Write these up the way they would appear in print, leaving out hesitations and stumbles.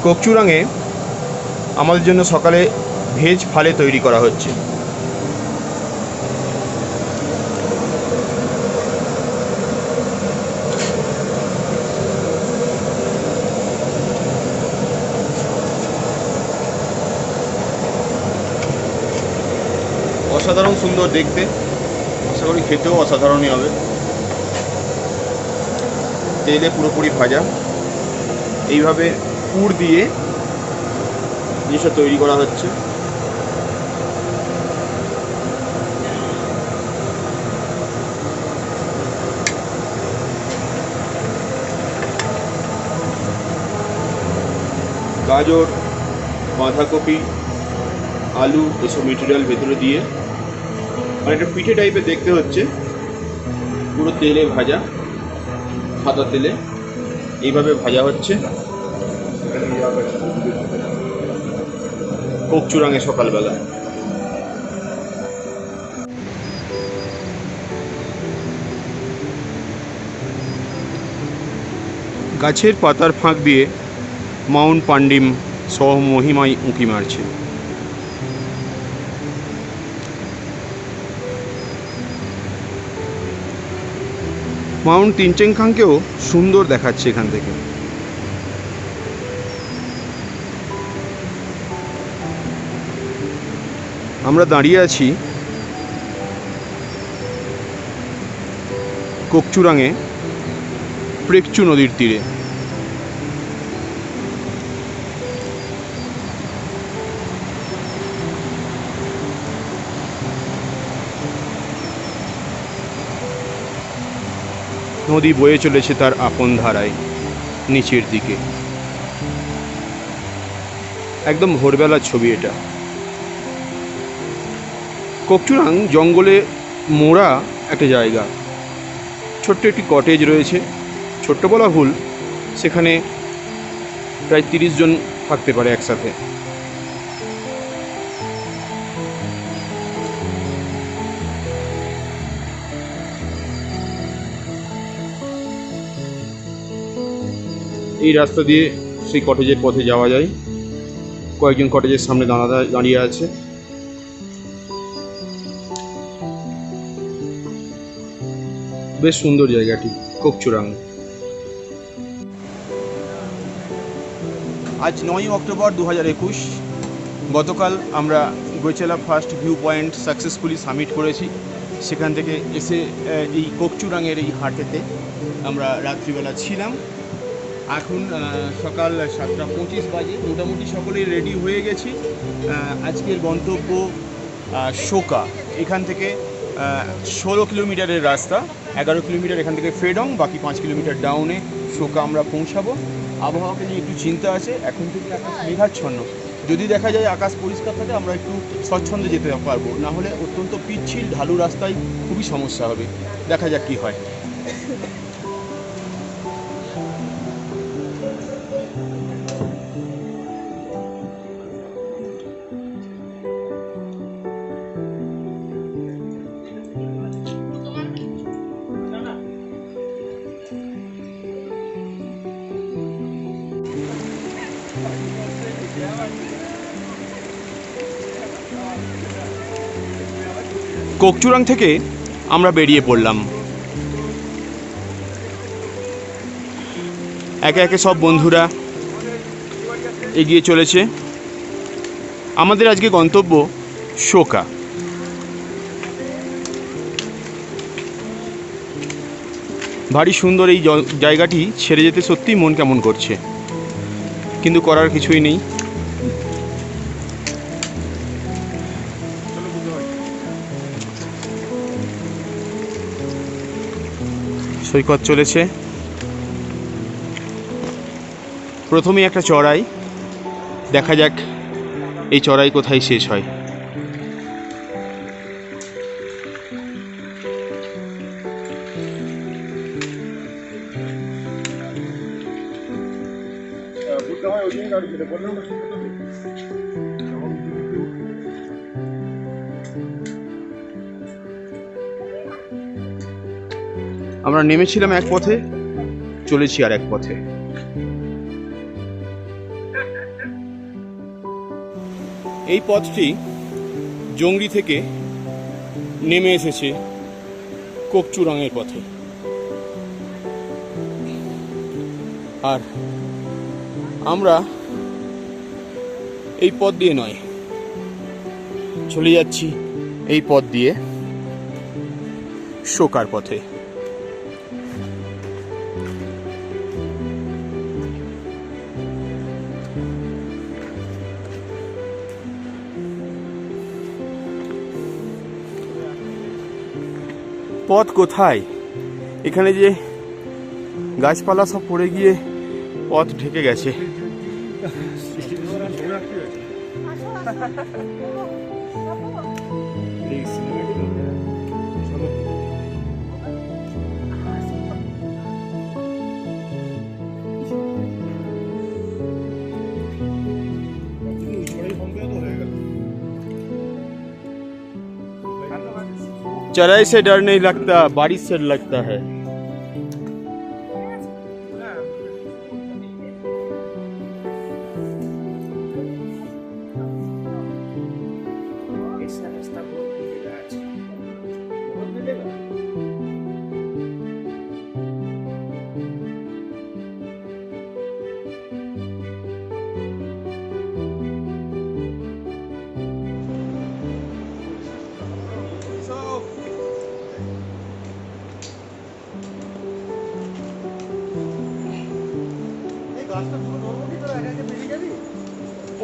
কোকচুরাঙে আমাদের জন্য সকালে ভেজ ফালে তৈরি করা হচ্ছে। অসাধারণ সুন্দর দেখতে, আশা করি খেতেও অসাধারণই হবে। তেলে পুরোপুরি ভাজা, এইভাবে পুর দিয়ে জিনিসটা তৈরি করা হচ্ছে। গাজর, বাঁধাকপি, আলু এসব মেটেরিয়াল ভেতরে দিয়ে অনেকটা পিঠে টাইপের দেখতে হচ্ছে। পুরো তেলে ভাজা, সাদা তেলে এইভাবে ভাজা হচ্ছে কোকচুরাঙে সকালবেলা। গাছের পাতার ফাঁক দিয়ে মাউন্ট পান্ডিম স্বমহিমায় উঁকি মারছে। মাউন্ট তিনচেংখাংকেও সুন্দর দেখাচ্ছে এখান থেকে। আমরা দাঁড়িয়ে আছি কোকচুরাঙে প্রেকচু নদীর তীরে। নদী বয়ে চলেছে তার আপন ধারায় নিচের দিকে। একদম ভোরবেলার ছবি এটা। কোকচুরাং জঙ্গলে মোড়া একটা জায়গা। ছোট্ট একটি কটেজ রয়েছে, ছোট্ট বলা ভুল, সেখানে প্রায় 30 জন থাকতে পারে একসাথে। এই রাস্তা দিয়ে সেই কটেজের পথে যাওয়া যায়। কয়েকজন কটেজের সামনে দাঁড়িয়ে আছে। বেশ সুন্দর জায়গাটি কোকচুরাং। আজ 9 অক্টোবর 2021। গতকাল আমরা Goechala first view point successfully summit করেছি। সেখান থেকে এসে এই কোকচুরাঙের এই হাটেতে আমরা রাত্রিবেলা ছিলাম। এখন সকাল 7:25 বাজে। মোটামুটি সকলেই রেডি হয়ে গেছি। আজকের গন্তব্য শোকা। এখান থেকে 16 কিলোমিটারের রাস্তা, 11 কিলোমিটার এখান থেকে ফেডং, বাকি 5 কিলোমিটার ডাউনে শোকা আমরা পৌঁছাবো। আবহাওয়াকে নিয়ে একটু চিন্তা আছে। এখন থেকে আকাশ মেঘাচ্ছন্ন। যদি দেখা যায় আকাশ পরিষ্কার থাকে আমরা একটু স্বচ্ছন্দে যেতে পারবো, না হলে অত্যন্ত পিচ্ছিল ঢালু রাস্তায় খুবই সমস্যা হবে। দেখা যাক কী হয়। কোকচুরাং থেকে আমরা বেরিয়ে পড়লাম। একে একে সব বন্ধুরা এগিয়ে চলেছে। আমাদের আজকে গন্তব্য শোকা। ভারী সুন্দর এই জায়গাটি ছেড়ে যেতে সত্যিই মন কেমন করছে, কিন্তু করার কিছুই নেই। সৈকত চলেছে। প্রথমেই একটা চড়াই, দেখা যাক এই চড়াই কোথায় শেষ হয়। আমরা নেমেছিলাম এক পথে, চলেছি আর এক পথে। এই পথটি জংরি থেকে নেমে এসেছে কোকচুরাঙের পথে। আর আমরা এই পথ দিয়ে নয়, চলে যাচ্ছি এই পথ দিয়ে শোকার পথে। পথ কোথায়? এখানে যে গাছপালা সব পড়ে গিয়ে পথ ঢেকে গেছে। चढ़ाई से डर नहीं लगता, बारिश से लगता है।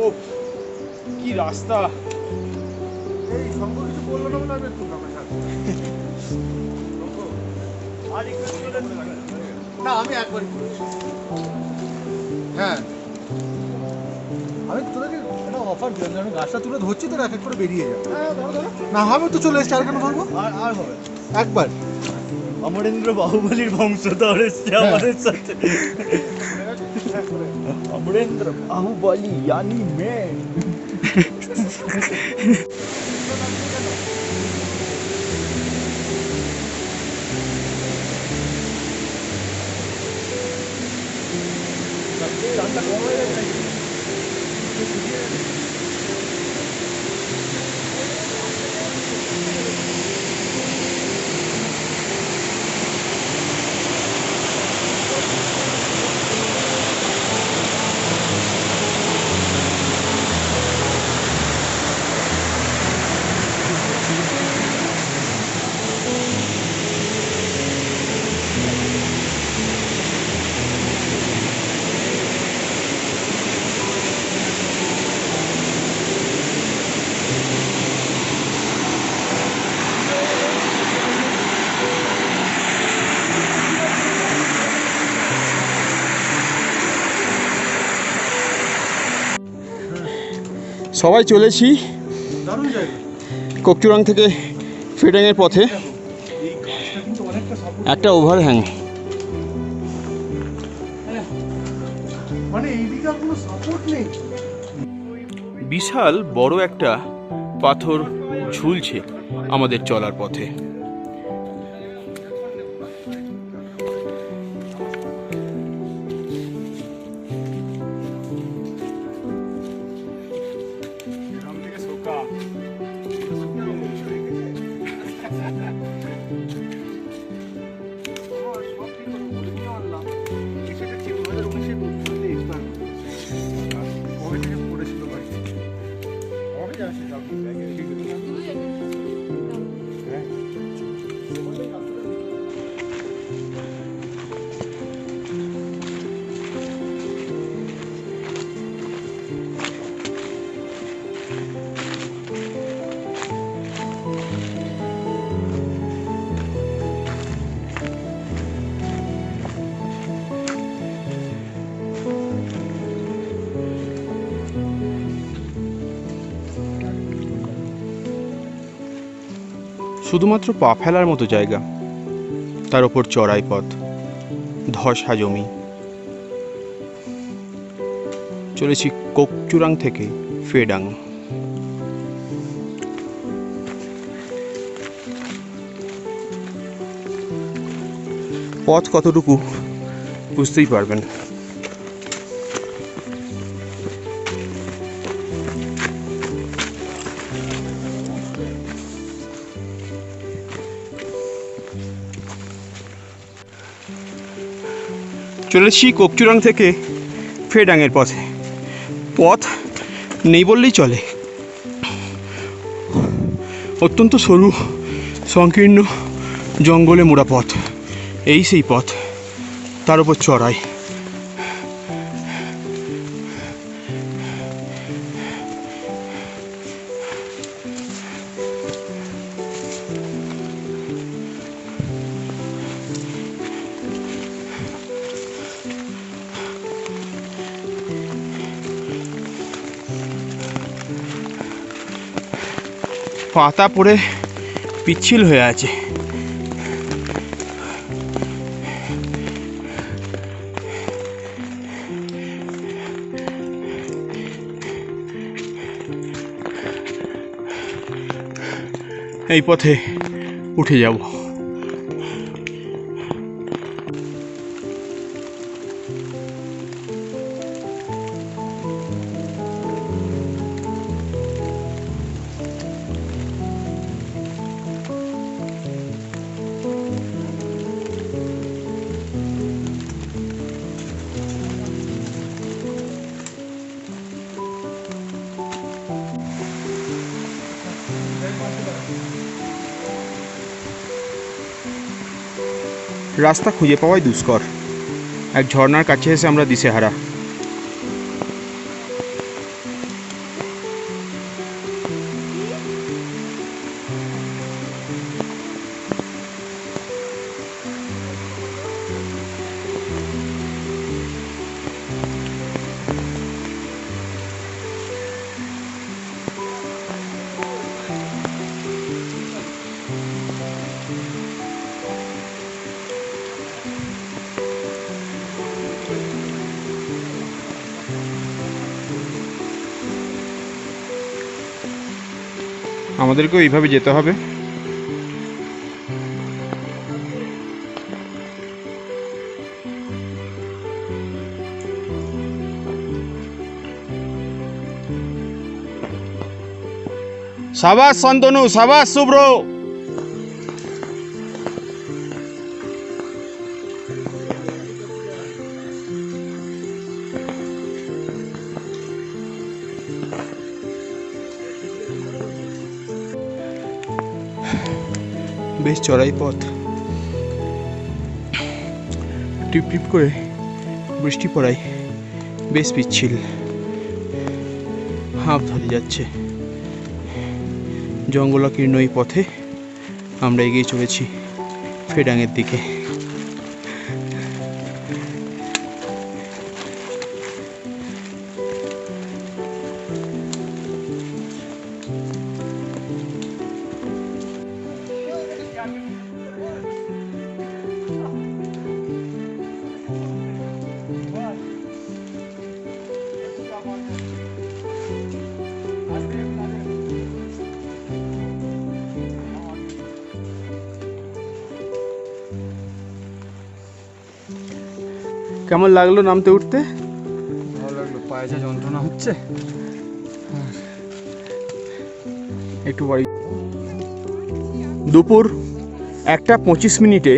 ও কি রাস্তা! এই শঙ্কর কিছু বললো না বলে আমি একটু আমার সাথে না, আমি একবারই করেছি। হ্যাঁ, আমি তোদেরকে একটা অফার দিলাম, আমি গাছটা তুলে ধরছি, তোর এক এক করে বেরিয়ে যাবে। না হবে তো চলে এসছে, আর কেন ধরবো? আর হবে একবার। অমরেন্দ্র বাহুবলীর বংশধর এসছে আমাদের সাথে। অমরেন্দ্র বাহুবলী यानी मैं। সবাই চলেছি দারুণ জায়গা। কোকচুরাং থেকে ফেডাংয়ের পথে। এই গাছটা কিন্তু অনেকটা সাপোর্ট, একটা ওভারহ্যাং, মানে এইদিকে আর কোনো সাপোর্ট নেই। বিশাল বড় একটা পাথর ঝুলছে আমাদের চলার পথে। শুধুমাত্র পা ফেলার মতো জায়গা, তার ওপর চড়াই পথ, ধসা জমি। চলেছি কোকচুরাং থেকে ফেডাং। পথ কতটুকু বুঝতেই পারবেন। চলেছি কোকচুরাং থেকে ফেডাংয়ের পথে। পথ নেই বললেই চলে, অত্যন্ত সরু সংকীর্ণ জঙ্গলে মোড়া পথ। এই সেই পথ, তার উপর চড়াই। পাতা পড়ে পিচ্ছিল হয়ে আছে। এই পথে উঠে যাব। রাস্তা খুঁজে পাওয়াই দুষ্কর। এক ঝর্ণার কাছে এসে আমরা দিশেহারা। আমাদেরকেও এইভাবে যেতে হবে। সাবাস শান্তনু, সাবাস শুভ্র। বেশ চড়াই পথ, টিপ টিপ করে বৃষ্টি পড়ায় বেশ পিচ্ছিল, হাঁপ ধরে যাচ্ছে। জঙ্গলাকীর্ণ এই পথে আমরা এগিয়ে চলেছি ফেডাংয়ের দিকে। কেমন লাগলো নামতে উঠতে? ভালো লাগলো, পায়ে যা যন্ত্রণা হচ্ছে। একটু বাড়ি। দুপুর 1:25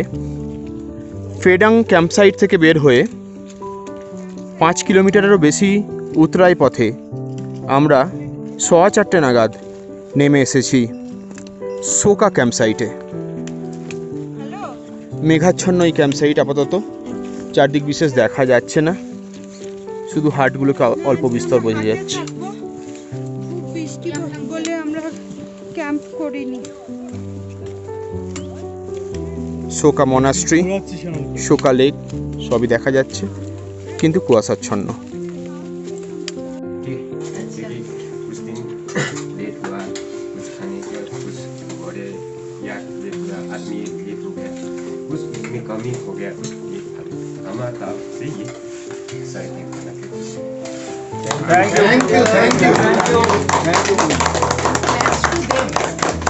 ফেডাং ক্যাম্পসাইট থেকে বের হয়ে 5 কিলোমিটারেরও বেশি উতরাই পথে আমরা 4:15 নাগাদ নেমে এসেছি সোকা ক্যাম্পসাইটে। মেঘাচ্ছন্ন এই ক্যাম্পসাইট আপাতত, চারদিক বিশেষ দেখা যাচ্ছে না, শুধু হাটগুলোকে অল্প বিস্তর বোঝা যাচ্ছে। খুব বৃষ্টি বলে আমরা ক্যাম্প করিনি। সোকা মনাস্ট্রি, সোকা লেক সবই দেখা যাচ্ছে, কিন্তু কুয়াশাচ্ছন্ন। एक्चुअली उस दिन लेट हुआ, कुछ खाने का कुछ घोड़े या ये पूरा आदमी लेट हो गया, कुछ में कमी हो गया। ये हमारा था से ये साइड में खाना के থ্যাংক ইউ।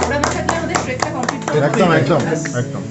ওরা থাকলে আমাদের ট্রেকটা কমপ্লিট করতে একদম একদম একদম।